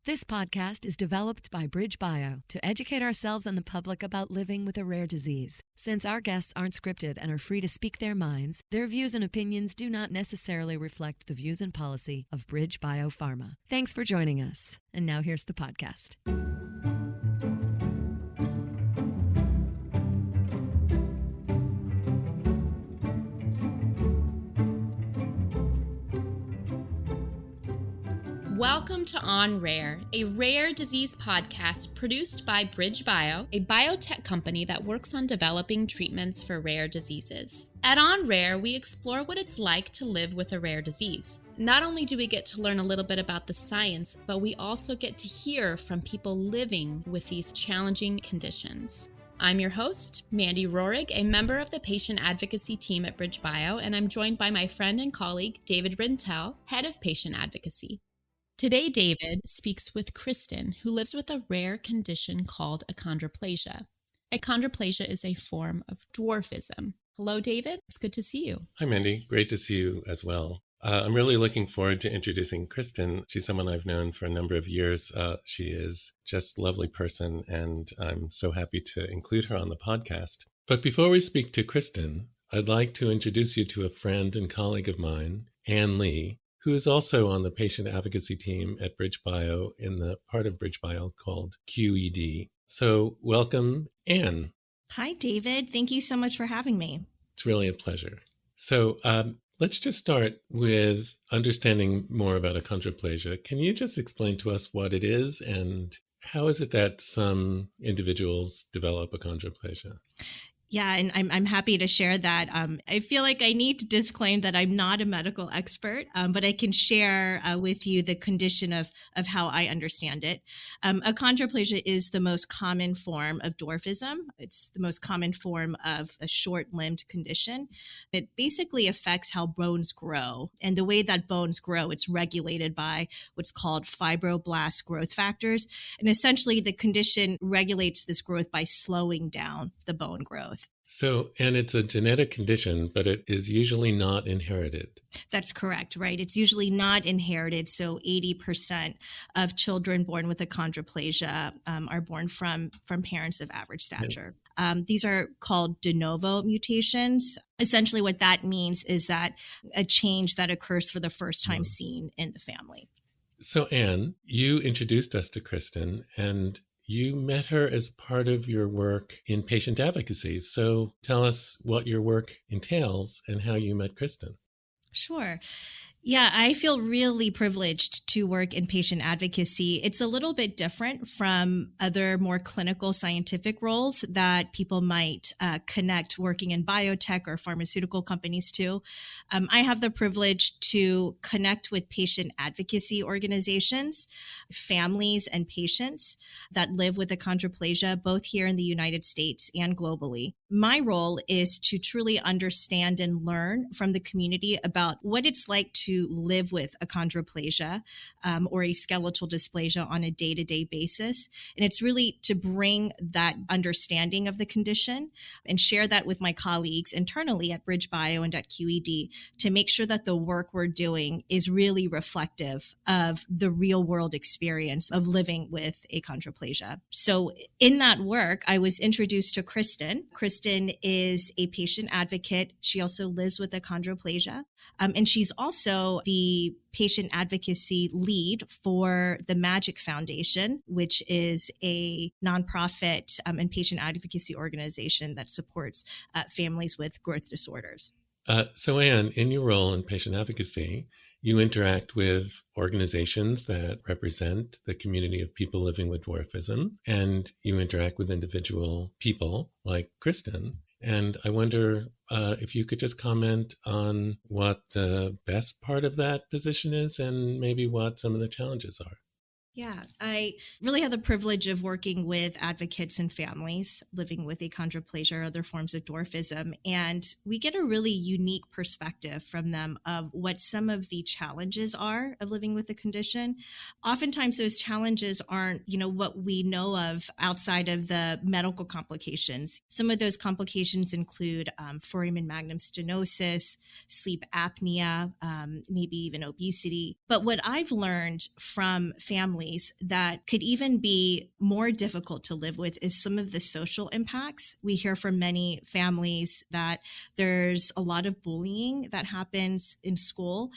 This podcast is developed by BridgeBio to educate ourselves and the public about living with a rare disease. Since our guests aren't scripted and are free to speak their minds, their views and opinions do not necessarily reflect the views and policy of BridgeBio Pharma. Thanks for joining us. And now here's the podcast. Welcome to On Rare, a rare disease podcast produced by BridgeBio, a biotech company that works on developing treatments for rare diseases. At On Rare, we explore what it's like to live with a rare disease. Not only do we get to learn a little bit about the science, but we also get to hear from people living with these challenging conditions. I'm your host, Mandy Rohrig, a member of the Patient Advocacy team at BridgeBio, and I'm joined by my friend and colleague, David Rintell, head of Patient Advocacy. Today, David speaks with Kristen, who lives with a rare condition called achondroplasia. Achondroplasia is a form of dwarfism. Hello, David. It's good to see you. Hi, Mandy. Great to see you as well. I'm really looking forward to introducing Kristen. She's someone I've known for a number of years. She is just a lovely person, and I'm so happy to include her on the podcast. But before we speak to Kristen, I'd like to introduce you to a friend and colleague of mine, Ann Lee, who is also on the patient advocacy team at BridgeBio in the part of BridgeBio called QED. So welcome, Ann. Hi, David. Thank you so much for having me. It's really a pleasure. So let's just start with understanding more about achondroplasia. Can you just explain to us what it is and how is it that some individuals develop achondroplasia? Yeah, and I'm happy to share that. I feel like I need to disclaim that I'm not a medical expert, but I can share with you the condition of how I understand it. Achondroplasia is the most common form of dwarfism. It's the most common form of a short-limbed condition. It basically affects how bones grow. And the way that bones grow, it's regulated by what's called fibroblast growth factors. And essentially, the condition regulates this growth by slowing down the bone growth. So, and it's a genetic condition, but it is usually not inherited. That's correct, right? It's usually not inherited. So 80% of children born with achondroplasia are born from parents of average stature. Yeah. These are called de novo mutations. Essentially, what that means is that a change that occurs for the first time seen in the family. So, Ann, you introduced us to Kristen, and you met her as part of your work in patient advocacy. So tell us what your work entails and how you met Kristen. Sure. Yeah, I feel really privileged to work in patient advocacy. It's a little bit different from other more clinical scientific roles that people might connect working in biotech or pharmaceutical companies to. I have the privilege to connect with patient advocacy organizations, families, and patients that live with achondroplasia, both here in the United States and globally. My role is to truly understand and learn from the community about what it's like to live with achondroplasia or a skeletal dysplasia on a day-to-day basis. And it's really to bring that understanding of the condition and share that with my colleagues internally at BridgeBio and at QED to make sure that the work we're doing is really reflective of the real-world experience of living with achondroplasia. So in that work, I was introduced to Kristen. Kristen is a patient advocate. She also lives with achondroplasia. And she's also the patient advocacy lead for the Magic Foundation, which is a nonprofit and patient advocacy organization that supports families with growth disorders. So, Ann, in your role in patient advocacy, you interact with organizations that represent the community of people living with dwarfism, and you interact with individual people like Kristen. And I wonder if you could just comment on what the best part of that position is and maybe what some of the challenges are. Yeah, I really have the privilege of working with advocates and families living with achondroplasia or other forms of dwarfism. And we get a really unique perspective from them of what some of the challenges are of living with the condition. Oftentimes those challenges aren't, what we know of outside of the medical complications. Some of those complications include foramen magnum stenosis, sleep apnea, maybe even obesity. But what I've learned from families families that could even be more difficult to live with is some of the social impacts. We hear from many families that there's a lot of bullying that happens in school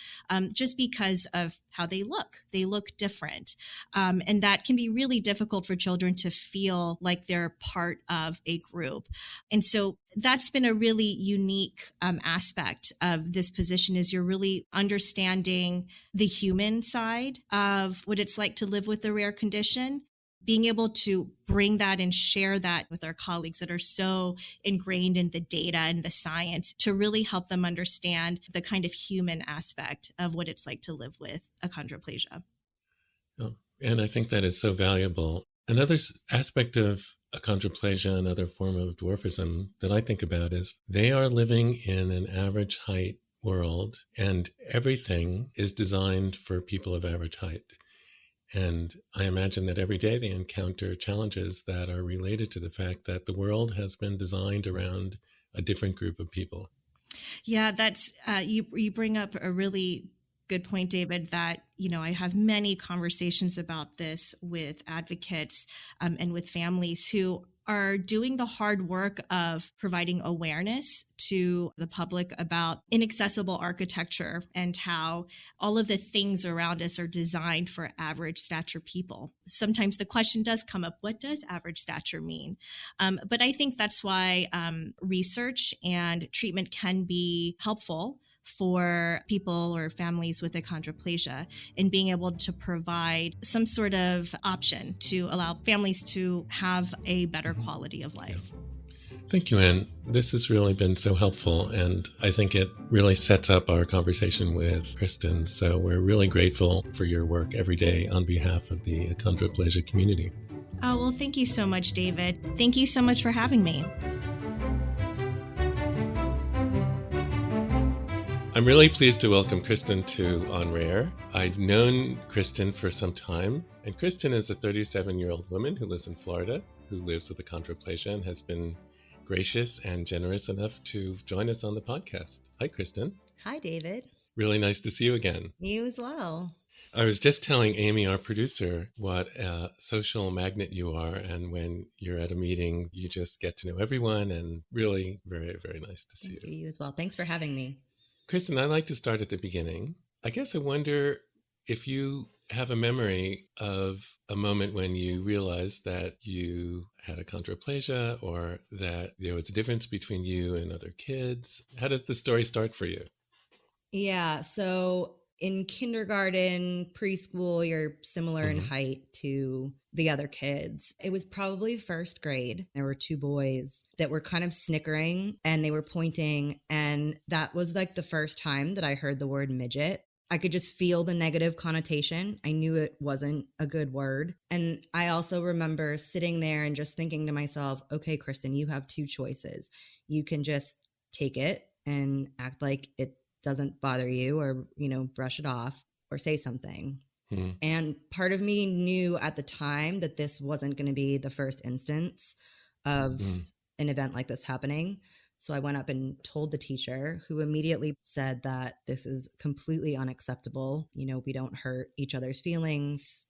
just because of how they look. They look different. And that can be really difficult for children to feel like they're part of a group. And so that's been a really unique aspect of this position, is you're really understanding the human side of what it's like to live with a rare condition, being able to bring that and share that with our colleagues that are so ingrained in the data and the science to really help them understand the kind of human aspect of what it's like to live with achondroplasia. Oh, and I think that is so valuable. Another aspect of achondroplasia, another form of dwarfism that I think about, is they are living in an average height world, and everything is designed for people of average height. And I imagine that every day they encounter challenges that are related to the fact that the world has been designed around a different group of people. Yeah, that's you bring up a really good point, David, that, I have many conversations about this with advocates and with families who are doing the hard work of providing awareness to the public about inaccessible architecture and how all of the things around us are designed for average stature people. Sometimes the question does come up, what does average stature mean? But I think that's why research and treatment can be helpful for people or families with achondroplasia, and being able to provide some sort of option to allow families to have a better quality of life. Yeah. Thank you, Anne. This has really been so helpful, and I think it really sets up our conversation with Kristen. So we're really grateful for your work every day on behalf of the achondroplasia community. Oh, well, thank you so much, David. Thank you so much for having me. I'm really pleased to welcome Kristen to On Rare. I've known Kristen for some time, and Kristen is a 37-year-old woman who lives in Florida, who lives with achondroplasia and has been gracious and generous enough to join us on the podcast. Hi, Kristen. Hi, David. Really nice to see you again. You as well. I was just telling Amy, our producer, what a social magnet you are, and when you're at a meeting, you just get to know everyone, and really very, very nice to see you. You as well. Thanks for having me. Kristen, I'd like to start at the beginning. I guess I wonder if you have a memory of a moment when you realized that you had achondroplasia, or that there was a difference between you and other kids. How does the story start for you? Yeah. So in kindergarten, preschool, you're similar in height to the other kids. It was probably first grade. There were two boys that were kind of snickering and they were pointing. And that was like the first time that I heard the word midget. I could just feel the negative connotation. I knew it wasn't a good word. And I also remember sitting there and just thinking to myself, okay, Kristen, you have two choices. You can just take it and act like it doesn't bother you, or, brush it off, or say something. And part of me knew at the time that this wasn't going to be the first instance of an event like this happening. So I went up and told the teacher, who immediately said that this is completely unacceptable. We don't hurt each other's feelings.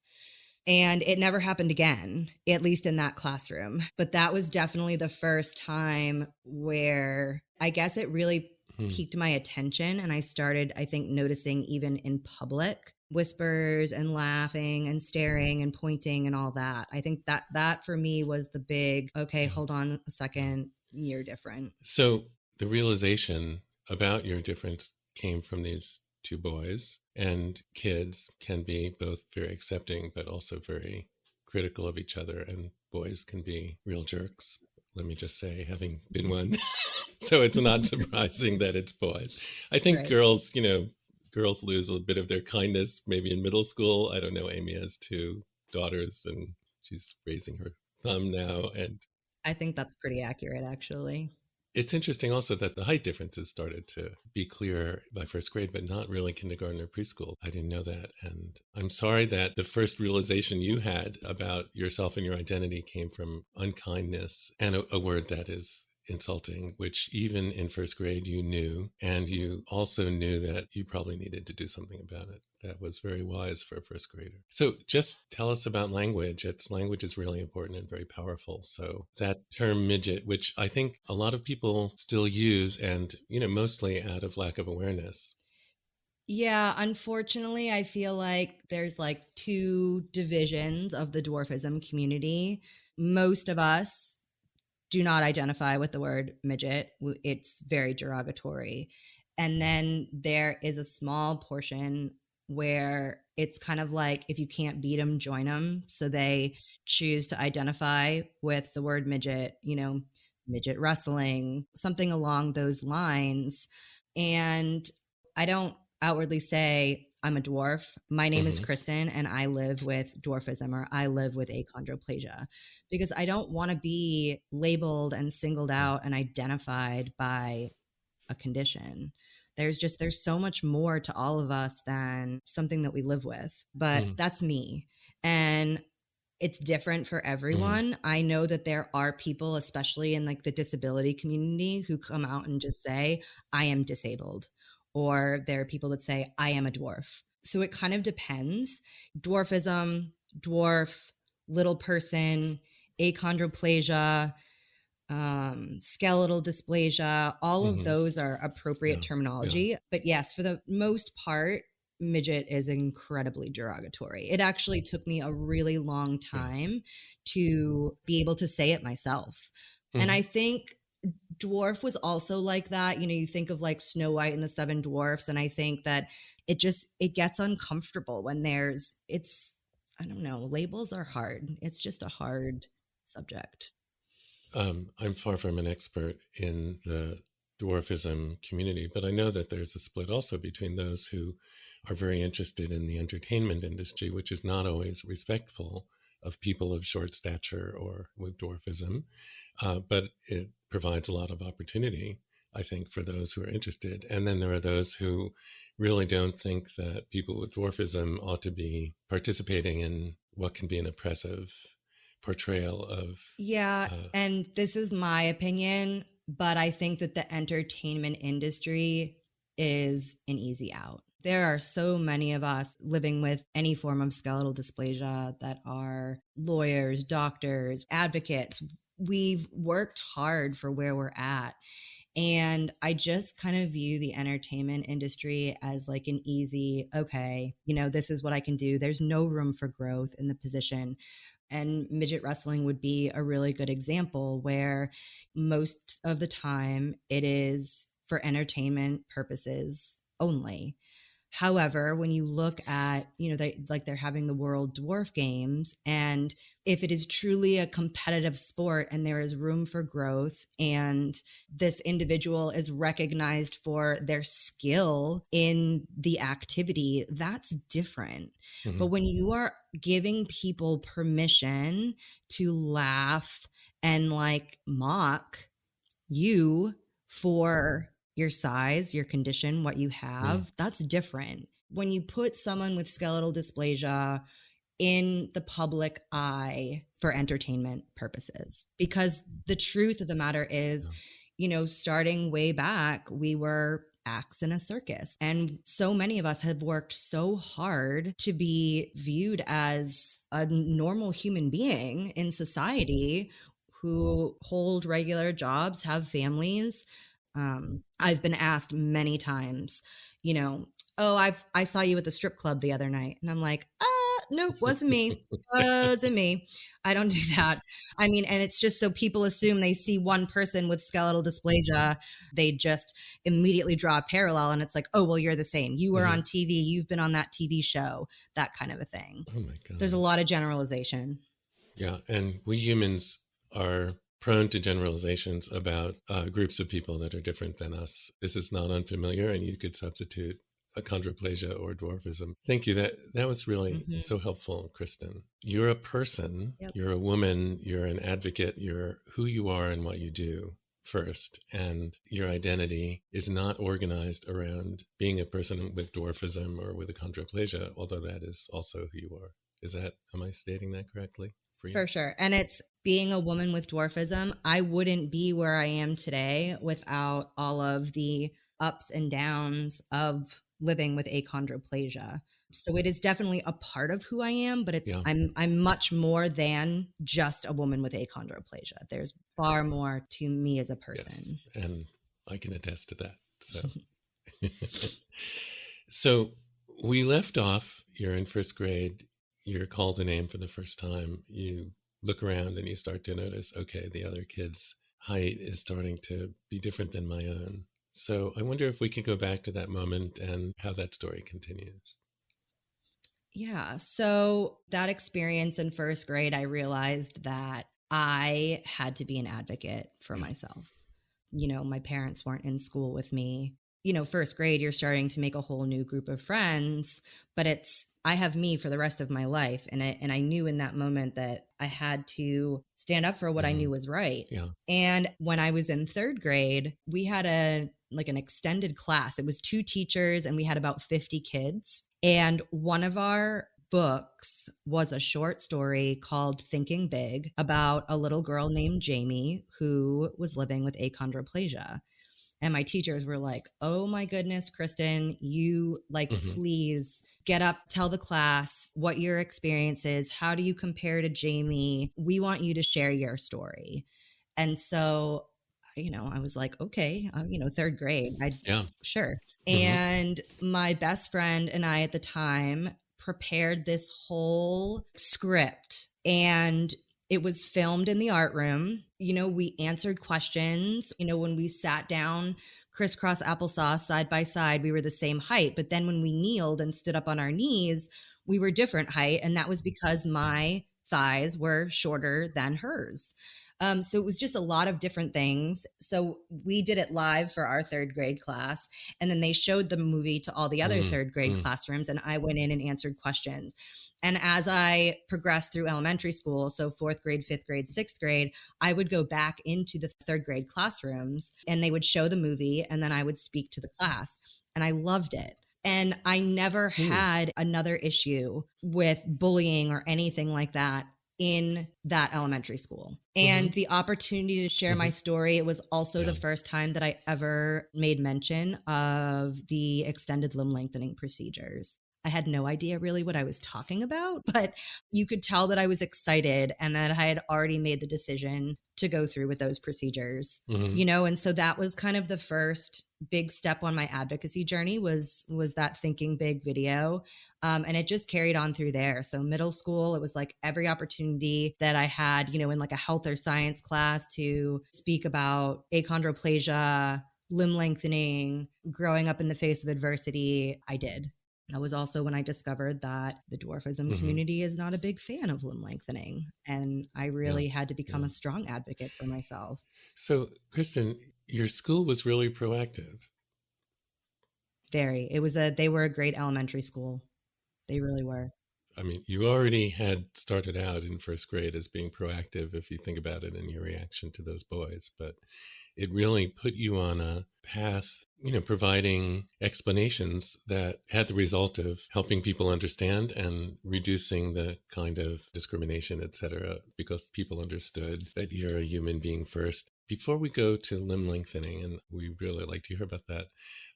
And it never happened again, at least in that classroom. But that was definitely the first time where I guess it really piqued my attention. And I started, I think, noticing even in public whispers and laughing and staring and pointing and all that. I think that for me was the big, okay, hold on a second, you're different. So the realization about your difference came from these two boys, and kids can be both very accepting, but also very critical of each other. And boys can be real jerks. Let me just say, having been one. So it's not surprising that it's boys. I think Right. girls lose a bit of their kindness maybe in middle school. I don't know. Amy has two daughters and she's raising her thumb now. And I think that's pretty accurate, actually. it's interesting also that the height differences started to be clear by first grade, but not really kindergarten or preschool. I didn't know that. And I'm sorry that the first realization you had about yourself and your identity came from unkindness, and a word that is insulting, which even in first grade you knew, and you also knew that you probably needed to do something about it. That was very wise for a first grader. So just tell us about language. Language is really important and very powerful. So that term midget, which I think a lot of people still use, and mostly out of lack of awareness. Yeah, unfortunately, I feel like there's like two divisions of the dwarfism community. Most of us do not identify with the word midget. It's very derogatory. And then there is a small portion where it's kind of like if you can't beat them, join them. So they choose to identify with the word midget, midget wrestling, something along those lines. And I don't outwardly say I'm a dwarf. My name is Kristen and I live with dwarfism, or I live with achondroplasia, because I don't want to be labeled and singled out and identified by a condition. There's so much more to all of us than something that we live with. But that's me. And it's different for everyone. I know that there are people, especially in like the disability community, who come out and just say, I am disabled. Or there are people that say, I am a dwarf. So it kind of depends. Dwarfism, dwarf, little person, achondroplasia, skeletal dysplasia, all of those are appropriate terminology. Yeah. But yes, for the most part, midget is incredibly derogatory. It actually took me a really long time to be able to say it myself. And I think dwarf was also like that. You think of like Snow White and the Seven Dwarfs, and I think that it gets uncomfortable when I don't know, labels are hard. It's just a hard subject. I'm far from an expert in the dwarfism community, but I know that there's a split also between those who are very interested in the entertainment industry, which is not always respectful of people of short stature or with dwarfism, but it provides a lot of opportunity, I think, for those who are interested. And then there are those who really don't think that people with dwarfism ought to be participating in what can be an oppressive portrayal of... and this is my opinion, but I think that the entertainment industry is an easy out. There are so many of us living with any form of skeletal dysplasia that are lawyers, doctors, advocates. We've worked hard for where we're at. And I just kind of view the entertainment industry as like an easy, okay, this is what I can do. There's no room for growth in the position. And midget wrestling would be a really good example where most of the time it is for entertainment purposes only. However, when you look at, they're having the World Dwarf Games, and if it is truly a competitive sport and there is room for growth and this individual is recognized for their skill in the activity, that's different. But when you are giving people permission to laugh and like mock you for your size, your condition, what you have, that's different. When you put someone with skeletal dysplasia in the public eye for entertainment purposes, because the truth of the matter is, starting way back, we were acts in a circus. And so many of us have worked so hard to be viewed as a normal human being in society who hold regular jobs, have families. I've been asked many times, I saw you at the strip club the other night. And I'm like, nope, wasn't me. Wasn't me. I don't do that. I mean, and it's just so people assume they see one person with skeletal dysplasia, they just immediately draw a parallel. And it's like, oh, well, you're the same. You were on TV. You've been on that TV show, that kind of a thing. Oh my God. There's a lot of generalization. Yeah. And we humans are prone to generalizations about groups of people that are different than us. This is not unfamiliar, and you could substitute achondroplasia or dwarfism. Thank you. That was really so helpful, Kristen. You're a person, You're a woman, you're an advocate, you're who you are and what you do first. And your identity is not organized around being a person with dwarfism or with achondroplasia, although that is also who you are. Am I stating that correctly? for you? For sure. And it's being a woman with dwarfism. I wouldn't be where I am today without all of the ups and downs of living with achondroplasia. So it is definitely a part of who I am, but Yeah. I'm much more than just a woman with achondroplasia. There's far more to me as a person. Yes. And I can attest to that. So, so we left off, you're in first grade, you're called a name for the first time. You look around and you start to notice, okay, the other kid's height is starting to be different than my own. So I wonder if we could go back to that moment and how that story continues. Yeah. So that experience in first grade, I realized that I had to be an advocate for myself. My parents weren't in school with me. First grade, you're starting to make a whole new group of friends, but I have me for the rest of my life. And I knew in that moment that I had to stand up for what I knew was right. Yeah. And when I was in third grade, we had an extended class. It was 2 teachers and we had about 50 kids. And one of our books was a short story called Thinking Big about a little girl named Jamie who was living with achondroplasia. And my teachers were like, oh my goodness, Kristen, you please get up, tell the class what your experience is. How do you compare to Jamie? We want you to share your story. And so, I was like, okay, third grade. Sure. And my best friend and I at the time prepared this whole script, and it was filmed in the art room. We answered questions. When we sat down, crisscross applesauce side by side, we were the same height. But then when we kneeled and stood up on our knees, we were different height. And that was because my thighs were shorter than hers. So it was just a lot of different things. So we did it live for our third grade class. And then they showed the movie to all the other third grade classrooms. And I went in and answered questions. And as I progressed through elementary school, so 4th grade, 5th grade, 6th grade, I would go back into the third grade classrooms and they would show the movie and then I would speak to the class. And I loved it. And I never had another issue with bullying or anything like that in that elementary school. And the opportunity to share my story, it was also the first time that I ever made mention of the extended limb lengthening procedures. I had no idea really what I was talking about, but you could tell that I was excited and that I had already made the decision to go through with those procedures, and so that was kind of the first big step on my advocacy journey was that Thinking Big video. And it just carried on through there. So middle school, it was like every opportunity that I had, in like a health or science class to speak about achondroplasia, limb lengthening, growing up in the face of adversity, I did. That was also when I discovered that the dwarfism community is not a big fan of limb lengthening. And I really had to become a strong advocate for myself. So, Kristen, your school was really proactive. Very. They were a great elementary school. They really were. I mean, you already had started out in first grade as being proactive, if you think about it in your reaction to those boys, but it really put you on a path, providing explanations that had the result of helping people understand and reducing the kind of discrimination, et cetera, because people understood that you're a human being first. Before we go to limb lengthening, and we really like to hear about that,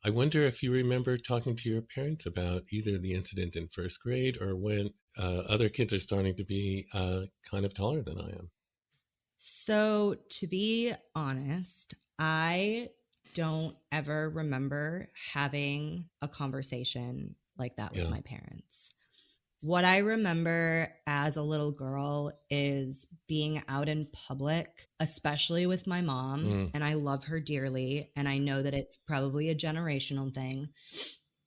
I wonder if you remember talking to your parents about either the incident in first grade or when other kids are starting to be kind of taller than I am. So to be honest, I don't ever remember having a conversation like that with my parents. What I remember as a little girl is being out in public, especially with my mom, and I love her dearly, and I know that it's probably a generational thing.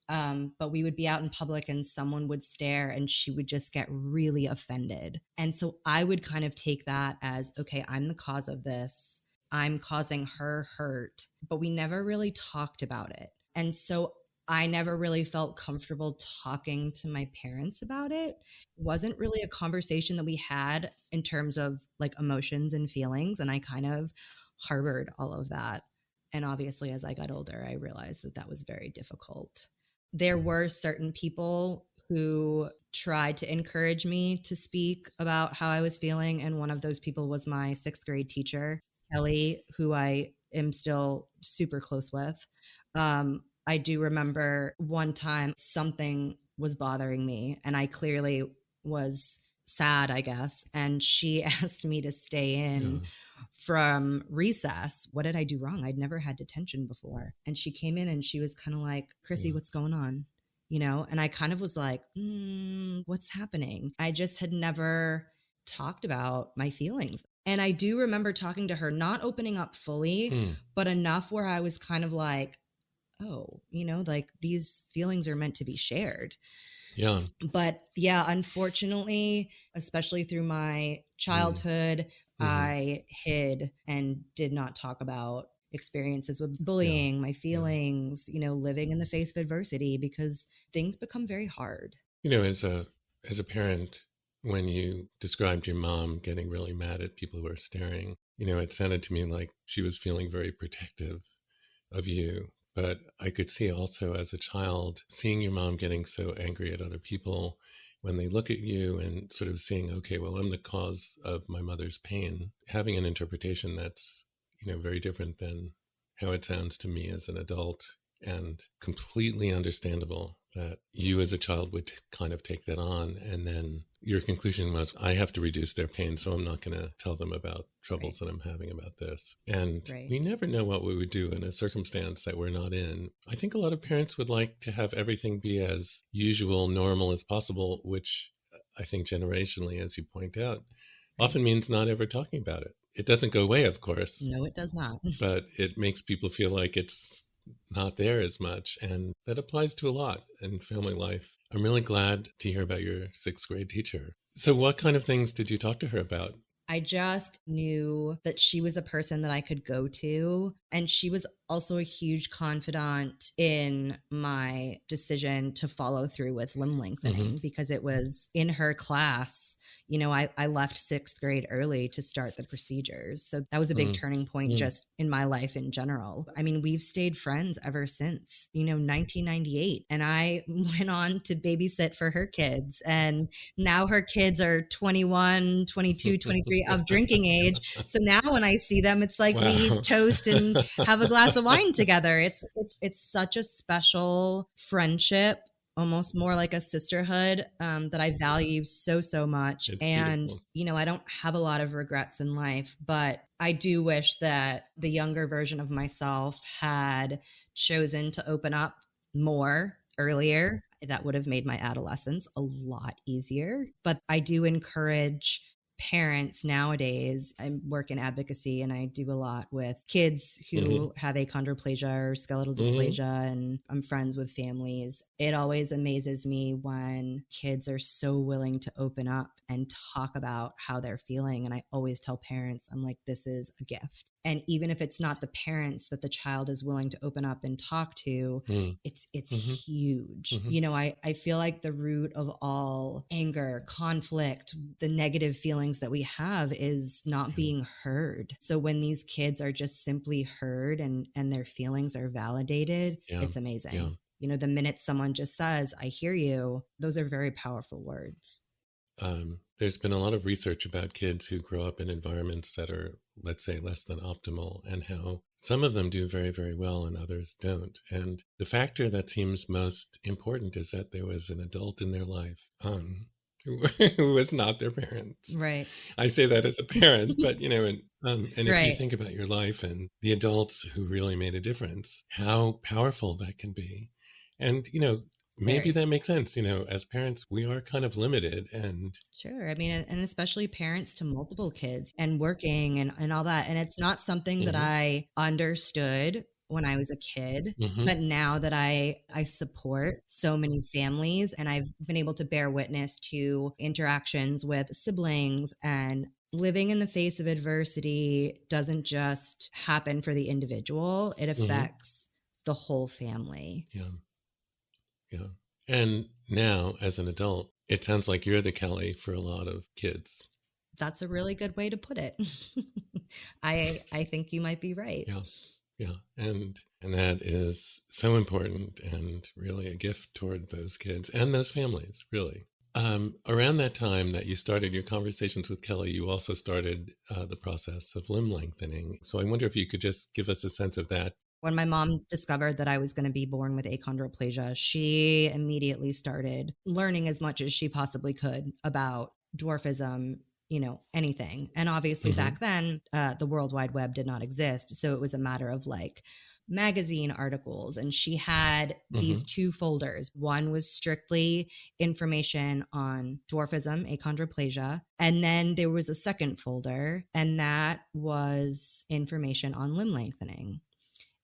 But we would be out in public and someone would stare and she would just get really offended. And so I would kind of take that as, okay, I'm the cause of this. I'm causing her hurt, but we never really talked about it. And so I never really felt comfortable talking to my parents about it. It wasn't really a conversation that we had in terms of like emotions and feelings. And I kind of harbored all of that. And obviously, as I got older, I realized that that was very difficult. There were certain people who tried to encourage me to speak about how I was feeling. And one of those people was my 6th grade teacher, Kelly, who I am still super close with. I do remember one time something was bothering me and I clearly was sad, I guess. And she asked me to stay in from recess. What did I do wrong? I'd never had detention before. And she came in and she was kind of like, Chrissy, what's going on? You know, and I kind of was like, what's happening? I just had never talked about my feelings. And I do remember talking to her, not opening up fully, but enough where I was kind of like, oh, you know, like these feelings are meant to be shared. Yeah. But yeah, unfortunately, especially through my childhood, I hid and did not talk about experiences with bullying, my feelings, you know, living in the face of adversity, because things become very hard. You know, as a parent, when you described your mom getting really mad at people who are staring, you know, it sounded to me like she was feeling very protective of you. But I could see also as a child, seeing your mom getting so angry at other people when they look at you and sort of seeing, okay, well, I'm the cause of my mother's pain, having an interpretation that's, you know, very different than how it sounds to me as an adult, and completely understandable that you as a child would kind of take that on. And then your conclusion was, I have to reduce their pain, so I'm not going to tell them about troubles that I'm having about this. And we never know what we would do in a circumstance that we're not in. I think a lot of parents would like to have everything be as usual, normal as possible, which I think generationally, as you point out, often means not ever talking about it. It doesn't go away, of course. No, it does not. But it makes people feel like it's not there as much. And that applies to a lot in family life. I'm really glad to hear about your 6th grade teacher. So what kind of things did you talk to her about? I just knew that she was a person that I could go to. And she was also a huge confidant in my decision to follow through with limb lengthening, because it was in her class. You know, I left 6th grade early to start the procedures. So that was a big turning point just in my life in general. I mean, we've stayed friends ever since, you know, 1998. And I went on to babysit for her kids. And now her kids are 21, 22, 23 of drinking age. So now when I see them, it's like we toast and have a glass of wine together. It's such a special friendship, almost more like a sisterhood, that I value so much. It's and beautiful. You know, I don't have a lot of regrets in life, but I do wish that the younger version of myself had chosen to open up more earlier. That would have made my adolescence a lot easier. But I do encourage parents nowadays. I work in advocacy and I do a lot with kids who have achondroplasia or skeletal dysplasia, and I'm friends with families. It always amazes me when kids are so willing to open up and talk about how they're feeling. And I always tell parents, I'm like, this is a gift. And even if it's not the parents that the child is willing to open up and talk to, it's huge. You know, I feel like the root of all anger, conflict, the negative feelings that we have is not being heard. So when these kids are just simply heard and their feelings are validated, it's amazing. You know, the minute someone just says, I hear you, those are very powerful words. There's been a lot of research about kids who grow up in environments that are, let's say, less than optimal, and how some of them do very, very well and others don't. And the factor that seems most important is that there was an adult in their life who was not their parents. Right. I say that as a parent, but, you know, and if you think about your life and the adults who really made a difference, how powerful that can be. And, you know, maybe that makes sense. You know, as parents, we are kind of limited. And sure. I mean, and especially parents to multiple kids and working and all that. And it's not something that I understood when I was a kid, but now that I support so many families and I've been able to bear witness to interactions with siblings, and living in the face of adversity doesn't just happen for the individual. It affects the whole family. Yeah. And now, as an adult, it sounds like you're the Kelly for a lot of kids. That's a really good way to put it. I think you might be right. Yeah. Yeah. And that is so important and really a gift toward those kids and those families, really. Around that time that you started your conversations with Kelly, you also started the process of limb lengthening. So I wonder if you could just give us a sense of that. When my mom discovered that I was going to be born with achondroplasia, she immediately started learning as much as she possibly could about dwarfism, anything. And obviously Mm-hmm. back then, the World Wide Web did not exist. So it was a matter of like magazine articles. And she had these two folders. One was strictly information on dwarfism, achondroplasia. And then there was a second folder, and that was information on limb lengthening.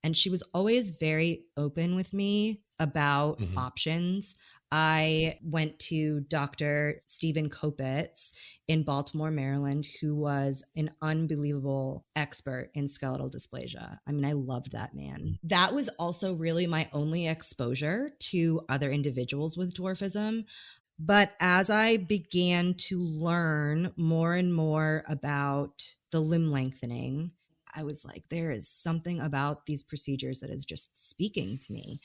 And she was always very open with me about options. I went to Dr. Stephen Kopitz in Baltimore, Maryland, who was an unbelievable expert in skeletal dysplasia. I mean, I loved that man. That was also really my only exposure to other individuals with dwarfism. But as I began to learn more and more about the limb lengthening, I was like, there is something about these procedures that is just speaking to me.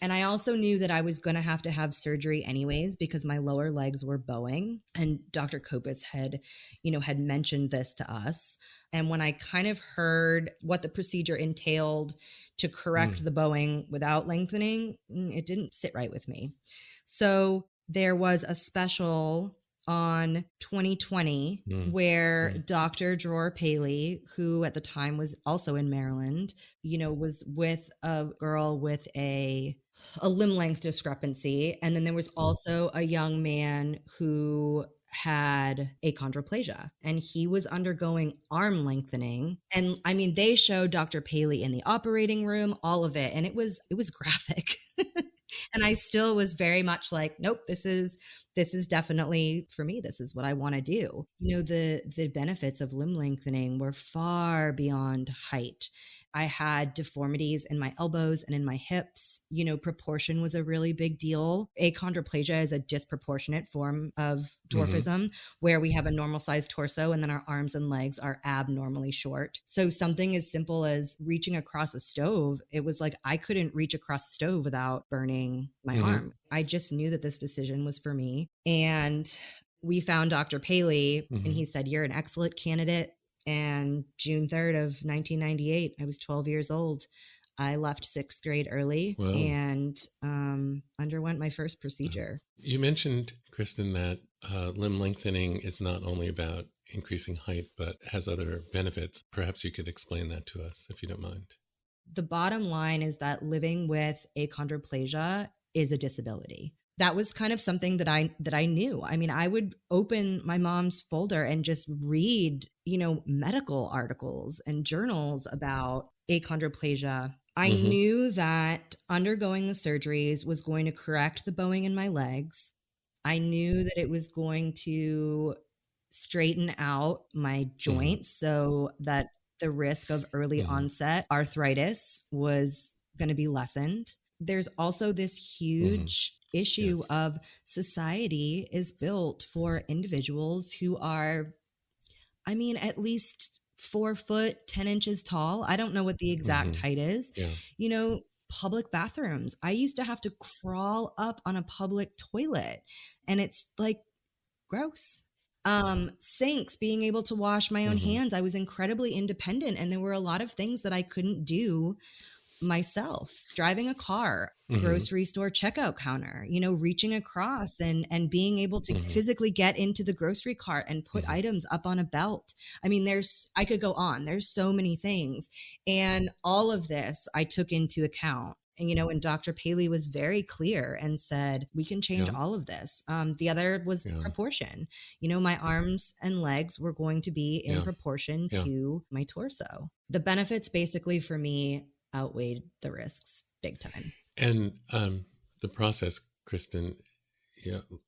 And I also knew that I was going to have surgery anyways because my lower legs were bowing. And Dr. Kopitz had mentioned this to us. And when I kind of heard what the procedure entailed to correct the bowing without lengthening, it didn't sit right with me. So there was a special on 2020 where Dr. Dror Paley, who at the time was also in Maryland, was with a girl with a limb length discrepancy. And then there was also a young man who had achondroplasia, and he was undergoing arm lengthening. And I mean, they showed Dr. Paley in the operating room, all of it. And it was graphic. And I still was very much like, nope, this is definitely for me. This is what I want to do. The benefits of limb lengthening were far beyond height. I had deformities in my elbows and in my hips. Proportion was a really big deal. Achondroplasia is a disproportionate form of dwarfism where we have a normal sized torso and then our arms and legs are abnormally short. So something as simple as reaching across a stove, it was like I couldn't reach across a stove without burning my arm. I just knew that this decision was for me. And we found Dr. Paley and he said, "You're an excellent candidate." And June 3rd of 1998, I was 12 years old. I left sixth grade early and underwent my first procedure. You mentioned, Kristen, that limb lengthening is not only about increasing height, but has other benefits. Perhaps you could explain that to us, if you don't mind. The bottom line is that living with achondroplasia is a disability. That was kind of something that I knew. I mean, I would open my mom's folder and just read, medical articles and journals about achondroplasia. I knew that undergoing the surgeries was going to correct the bowing in my legs. I knew that it was going to straighten out my joints so that the risk of early onset arthritis was going to be lessened. There's also this huge issue of society is built for individuals who are, at least 4 foot, 10 inches tall. I don't know what the exact height is. Yeah. Public bathrooms. I used to have to crawl up on a public toilet and it's like gross. Sinks, being able to wash my own hands. I was incredibly independent and there were a lot of things that I couldn't do myself. Driving a car, grocery store checkout counter, reaching across and being able to physically get into the grocery cart and put items up on a belt. I mean, I could go on. There's so many things. And all of this I took into account. And, and Dr. Paley was very clear and said, we can change all of this. The other was proportion. My arms and legs were going to be in proportion to my torso. The benefits basically for me outweighed the risks big time. And the process, Kristen,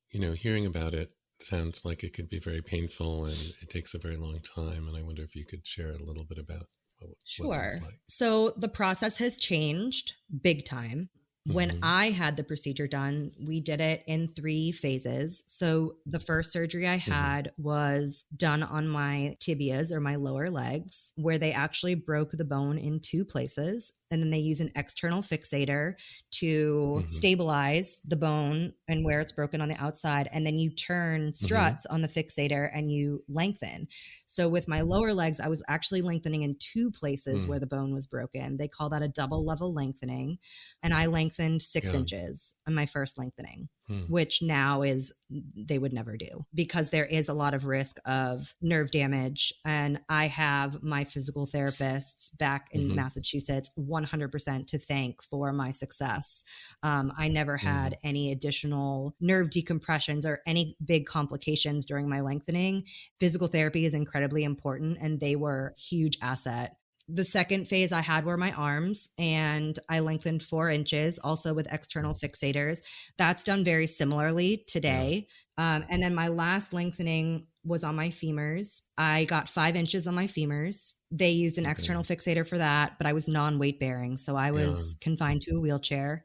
hearing about it sounds like it could be very painful and it takes a very long time. And I wonder if you could share a little bit about what it was like. So the process has changed big time. When I had the procedure done, we did it in 3 phases. So the first surgery I had was done on my tibias or my lower legs, where they actually broke the bone in 2 places. And then they use an external fixator to stabilize the bone and where it's broken on the outside. And then you turn struts on the fixator and you lengthen. So with my lower legs, I was actually lengthening in 2 places where the bone was broken. They call that a double level lengthening. And I lengthened 6 inches on my first lengthening, which now is, they would never do because there is a lot of risk of nerve damage. And I have my physical therapists back in Massachusetts 100% to thank for my success. I never had any additional nerve decompressions or any big complications during my lengthening. Physical therapy is incredibly important, and they were a huge asset. The second phase I had were my arms, and I lengthened 4 inches, also with external fixators. That's done very similarly today. And then my last lengthening was on my femurs. I got 5 inches on my femurs. They used an external fixator for that, but I was non-weight bearing. So I was confined to a wheelchair,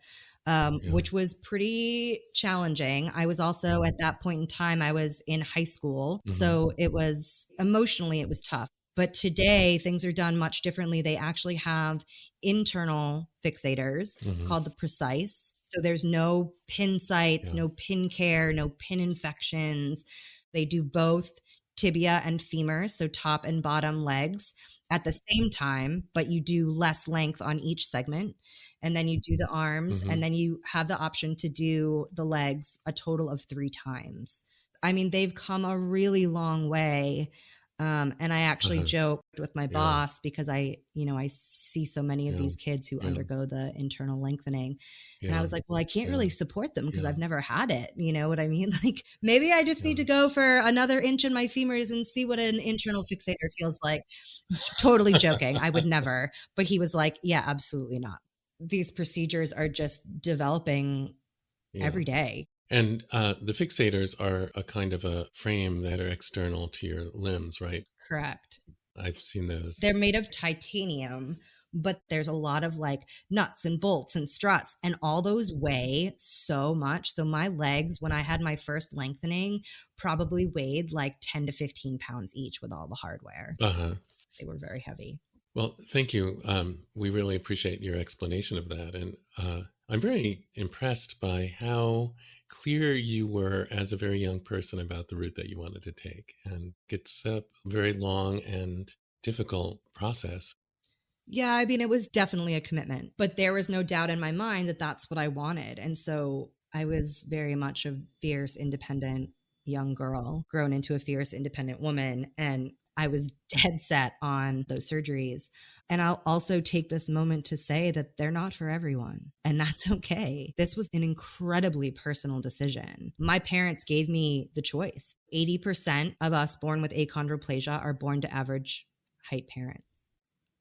which was pretty challenging. I was also, at that point in time, I was in high school. So it was, emotionally, it was tough. But today, things are done much differently. They actually have internal fixators. It's called the Precise. So there's no pin sites, no pin care, no pin infections. They do both tibia and femur, so top and bottom legs at the same time, but you do less length on each segment. And then you do the arms, and then you have the option to do the legs a total of 3 times. I mean, they've come a really long way. And I actually joked with my boss because I see so many of these kids who undergo the internal lengthening. And I was like, well, I can't really support them because I've never had it. You know what I mean? Like, maybe I just need to go for another inch in my femurs and see what an internal fixator feels like. Totally joking. I would never. But he was like, yeah, absolutely not. These procedures are just developing every day. And the fixators are a kind of a frame that are external to your limbs, right? Correct. I've seen those. They're made of titanium, but there's a lot of like nuts and bolts and struts, and all those weigh so much. So my legs, when I had my first lengthening, probably weighed like 10 to 15 pounds each with all the hardware. They were very heavy. Well, thank you. We really appreciate your explanation of that. And I'm very impressed by how clear you were as a very young person about the route that you wanted to take. And it's a very long and difficult process. Yeah, I mean, it was definitely a commitment, but there was no doubt in my mind that that's what I wanted. And so I was very much a fierce, independent young girl, grown into a fierce, independent woman. And I was dead set on those surgeries. And I'll also take this moment to say that they're not for everyone, and that's okay. This was an incredibly personal decision. My parents gave me the choice. 80% of us born with achondroplasia are born to average height parents.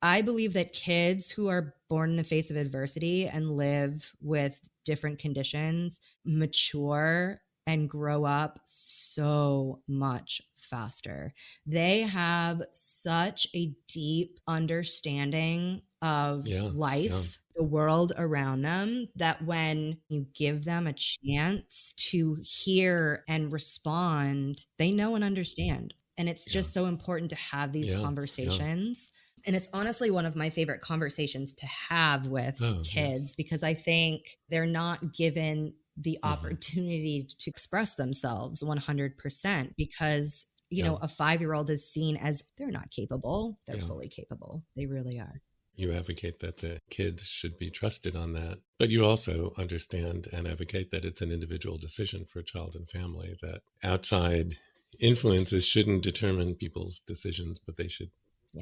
I believe that kids who are born in the face of adversity and live with different conditions mature and grow up so much faster. They have such a deep understanding of life, the world around them, that when you give them a chance to hear and respond, they know and understand. And it's just so important to have these conversations. And it's honestly one of my favorite conversations to have with kids, because I think they're not given the opportunity to express themselves 100%, because, you know, a 5-year-old is seen as they're not capable. They're fully capable. They really are. You advocate that the kids should be trusted on that, but you also understand and advocate that it's an individual decision for a child and family, that outside influences shouldn't determine people's decisions, but they should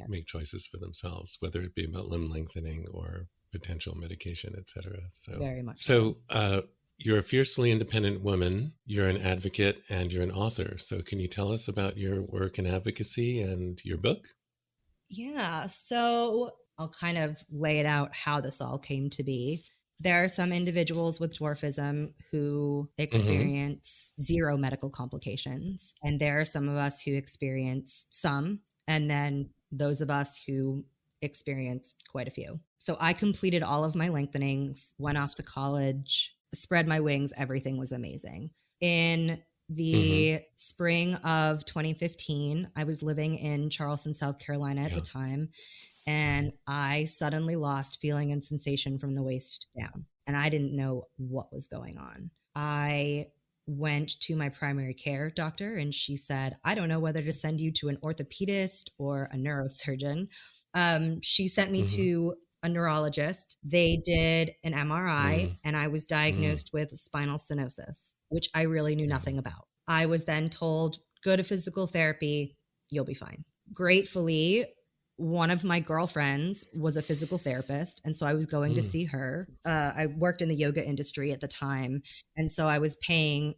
make choices for themselves, whether it be about limb lengthening or potential medication, etc. So very much so. You're a fiercely independent woman, you're an advocate, and you're an author. So can you tell us about your work in advocacy and your book? Yeah, so I'll kind of lay it out how this all came to be. There are some individuals with dwarfism who experience 0 medical complications. And there are some of us who experience some. And then those of us who experience quite a few. So I completed all of my lengthenings, went off to college, spread my wings. Everything was amazing. In the spring of 2015, I was living in Charleston, South Carolina at the time, and I suddenly lost feeling and sensation from the waist down, and I didn't know what was going on. I went to my primary care doctor, and she said, I don't know whether to send you to an orthopedist or a neurosurgeon. She sent me to a neurologist. They did an MRI, and I was diagnosed with spinal stenosis, which I really knew nothing about. I was then told, go to physical therapy, you'll be fine. Gratefully, one of my girlfriends was a physical therapist, and so I was going to see her. I worked in the yoga industry at the time, and so I was paying,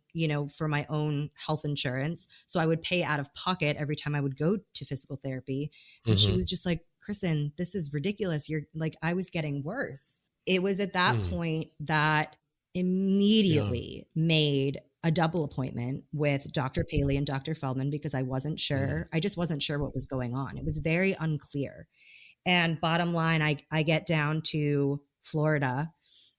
for my own health insurance. So I would pay out of pocket every time I would go to physical therapy. And she was just like, Kristen, this is ridiculous. You're like, I was getting worse. It was at that point that immediately made a double appointment with Dr. Paley and Dr. Feldman because I wasn't sure. I just wasn't sure what was going on. It was very unclear. And bottom line, I get down to Florida,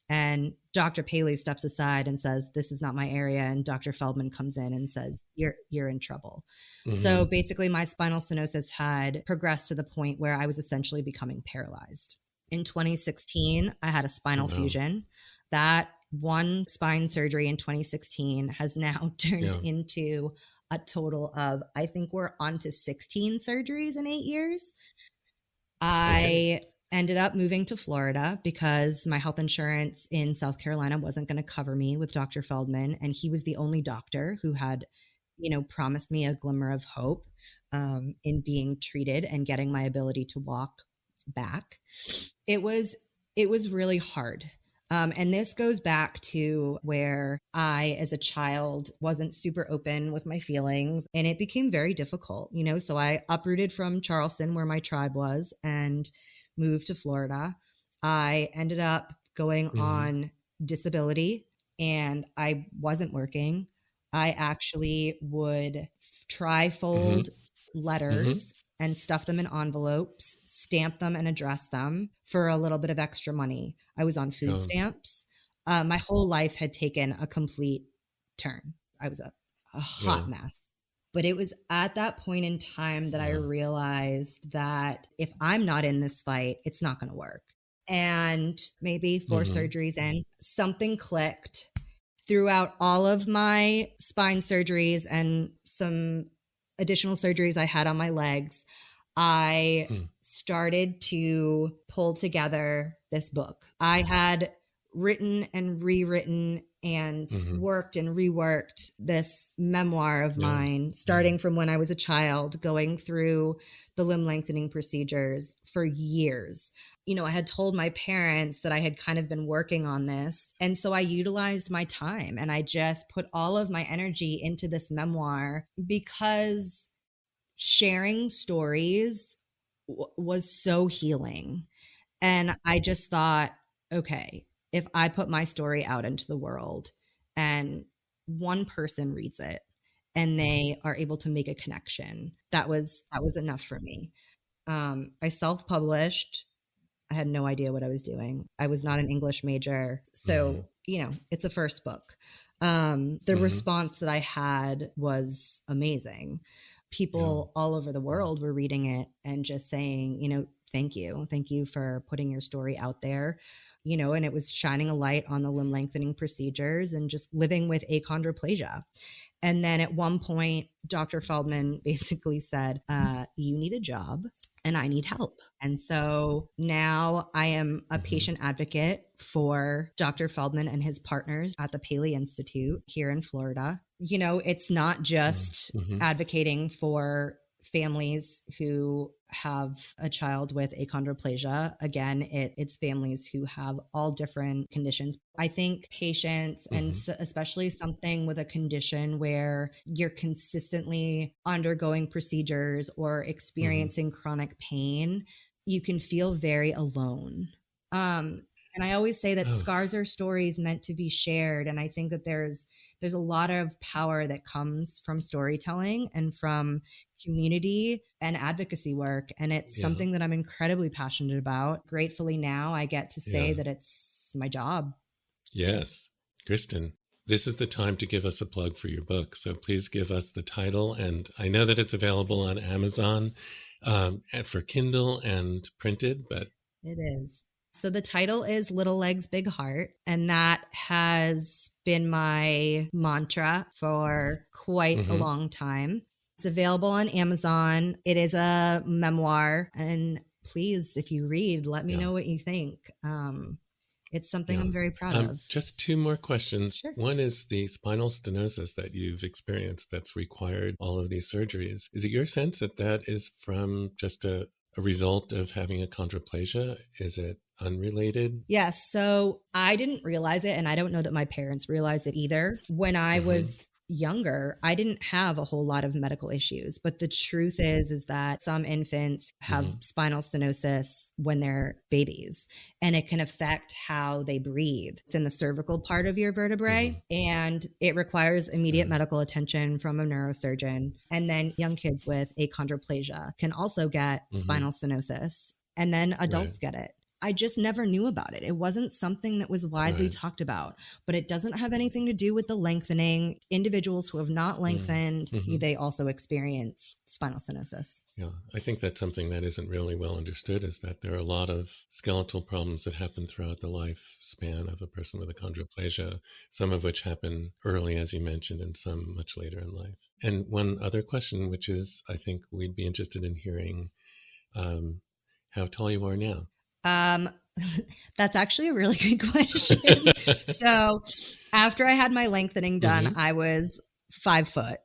and Dr. Paley steps aside and says, this is not my area. And Dr. Feldman comes in and says, you're in trouble. So basically my spinal stenosis had progressed to the point where I was essentially becoming paralyzed. In 2016, I had a spinal fusion. That one spine surgery in 2016 has now turned into a total of, I think we're on to 16 surgeries in 8 years. I ended up moving to Florida because my health insurance in South Carolina wasn't going to cover me with Dr. Feldman. And he was the only doctor who had, promised me a glimmer of hope in being treated and getting my ability to walk back. It was really hard. And this goes back to where I, as a child, wasn't super open with my feelings, and it became very difficult, so I uprooted from Charleston, where my tribe was, and moved to Florida. I ended up going on disability, and I wasn't working. I actually would trifold letters and stuff them in envelopes, stamp them and address them for a little bit of extra money. I was on food stamps. My whole life had taken a complete turn. I was a hot mess. But it was at that point in time that I realized that if I'm not in this fight, it's not going to work. And maybe 4 surgeries in, something clicked. Throughout all of my spine surgeries and some additional surgeries I had on my legs, I started to pull together this book. I had written and rewritten and worked and reworked this memoir of mine, starting from when I was a child, going through the limb lengthening procedures for years. I had told my parents that I had kind of been working on this. And so I utilized my time and I just put all of my energy into this memoir because sharing stories was so healing. And I just thought, okay, if I put my story out into the world and one person reads it and they are able to make a connection, that was enough for me. I self-published. I had no idea what I was doing. I was not an English major. So, it's a first book. The response that I had was amazing. People all over the world were reading it and just saying, thank you. Thank you for putting your story out there. And it was shining a light on the limb lengthening procedures and just living with achondroplasia. And then at one point, Dr. Feldman basically said, you need a job and I need help. And so now I am a patient advocate for Dr. Feldman and his partners at the Paley Institute here in Florida. It's not just advocating for families who have a child with achondroplasia. Again, it's families who have all different conditions. I think patients, and especially something with a condition where you're consistently undergoing procedures or experiencing chronic pain, you can feel very alone. And And I always say that Oh, scars are stories meant to be shared. And I think that there's a lot of power that comes from storytelling and from community and advocacy work. And it's yeah, something that I'm incredibly passionate about. Gratefully now I get to say yeah. that it's my job. Yes. Kristen, this is the time to give us a plug for your book. So please give us the title. And I know that it's available on Amazon for Kindle and printed, but It is. So the title is Little Legs, Big Heart. And that has been my mantra for quite a mhm, long time. It's available on Amazon. It is a memoir. And please, if you read, let me yeah, know what you think. It's something yeah. I'm very proud of. Just two more questions. Sure. One is the spinal stenosis that you've experienced that's required all of these surgeries. Is it your sense that that is from just a result of having achondroplasia? Is it unrelated? Yes. So I didn't realize it, and I don't know that my parents realized it either. When I Mm-hmm, was younger, I didn't have a whole lot of medical issues, but the truth is that some infants have mm-hmm, spinal stenosis when they're babies, and it can affect how they breathe. It's in the cervical part of your mm-hmm. vertebrae, and it requires immediate medical attention from a neurosurgeon. And then young kids with achondroplasia can also get Mm-hmm. spinal stenosis, and then Right, adults get it. I just never knew about it. It wasn't something that was widely right. talked about, but it doesn't have anything to do with the lengthening. Individuals who have not lengthened, Mm-hmm. they also experience spinal stenosis. Yeah, I think that's something that isn't really well understood is that there are a lot of skeletal problems that happen throughout the lifespan of a person with achondroplasia, some of which happen early, as you mentioned, and some much later in life. And one other question, which is, I think we'd be interested in hearing um, how tall you are now. Um, that's actually a really good question. So, after I had my lengthening done, Mm-hmm. I was 5 foot.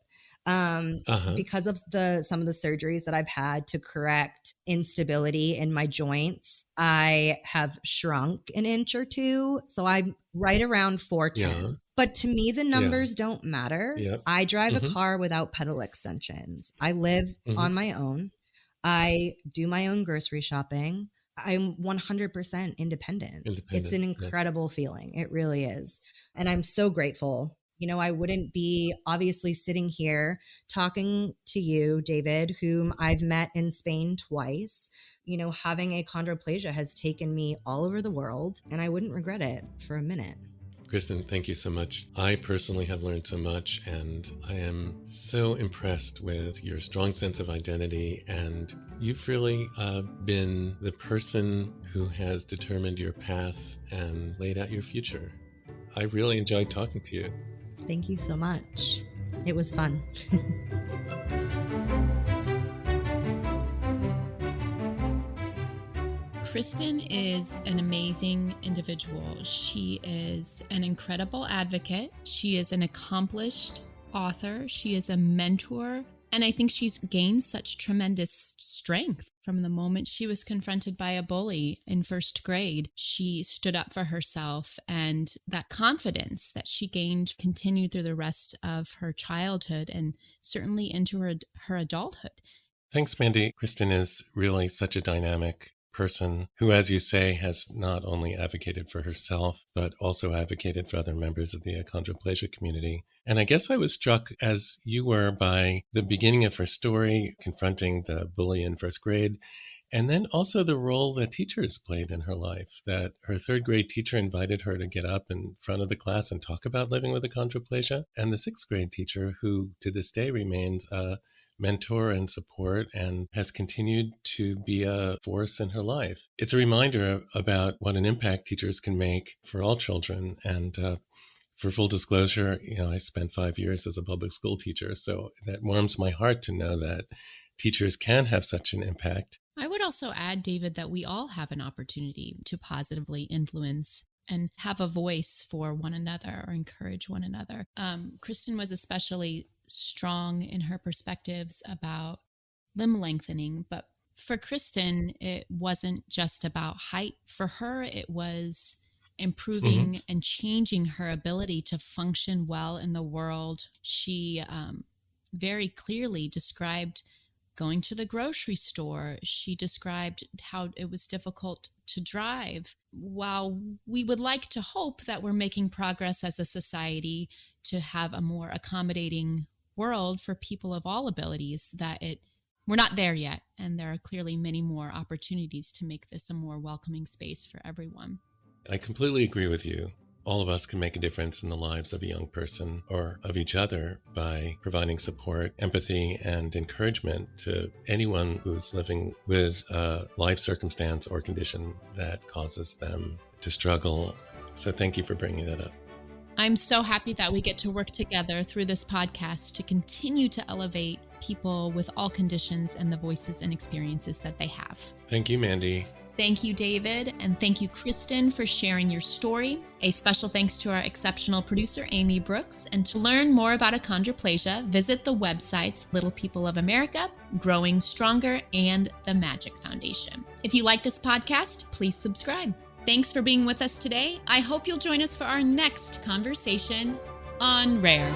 Uh-huh. Because of some of the surgeries that I've had to correct instability in my joints, I have shrunk an inch or two. So I'm right around Yeah. 4'10". But to me, the Yeah. numbers don't matter. Yep. I drive a Mm-hmm. car without pedal extensions. I live Mm-hmm. on my own. I do my own grocery shopping. I'm 100% independent. It's Independent. an Yes. incredible feeling. It really is. And I'm so grateful. I wouldn't be obviously sitting here talking to you, David, whom I've met in Spain twice. Having achondroplasia has taken me all over the world, and I wouldn't regret it for a minute. Kristen, thank you so much. I personally have learned so much, and I am so impressed with your strong sense of identity. And you've really been the person who has determined your path and laid out your future. I really enjoyed talking to you. Thank you so much. It was fun. Kristen is an amazing individual. She is an incredible advocate. She is an accomplished author. She is a mentor. And I think she's gained such tremendous strength from the moment she was confronted by a bully in first grade. She stood up for herself, and that confidence that she gained continued through the rest of her childhood and certainly into her adulthood. Thanks, Mandy. Kristen is really such a dynamic person who, as you say, has not only advocated for herself, but also advocated for other members of the achondroplasia community. And I guess I was struck, as you were, by the beginning of her story, confronting the bully in first grade, and then also the role that teachers played in her life, that her third grade teacher invited her to get up in front of the class and talk about living with achondroplasia, and the sixth grade teacher, who to this day remains a mentor and support and has continued to be a force in her life. It's a reminder about what an impact teachers can make for all children. And for full disclosure, I spent 5 years as a public school teacher, so that warms my heart to know that teachers can have such an impact. I would also add, David, that we all have an opportunity to positively influence and have a voice for one another or encourage one another. Kristen was especially strong in her perspectives about limb lengthening, but for Kristen, it wasn't just about height. For her, it was improving and changing her ability to function well in the world. She very clearly described going to the grocery store. She described how it was difficult to drive. While we would like to hope that we're making progress as a society to have a more accommodating world for people of all abilities, we're not there yet. And there are clearly many more opportunities to make this a more welcoming space for everyone. I completely agree with you. All of us can make a difference in the lives of a young person or of each other by providing support, empathy, and encouragement to anyone who's living with a life circumstance or condition that causes them to struggle. So thank you for bringing that up. I'm so happy that we get to work together through this podcast to continue to elevate people with all conditions and the voices and experiences that they have. Thank you, Mandy. Thank you, David, and thank you, Kristen, for sharing your story. A special thanks to our exceptional producer, Amy Brooks. And to learn more about achondroplasia, visit the websites Little People of America, Growing Stronger, and the Magic Foundation. If you like this podcast, please subscribe. Thanks for being with us today. I hope you'll join us for our next conversation on Rare.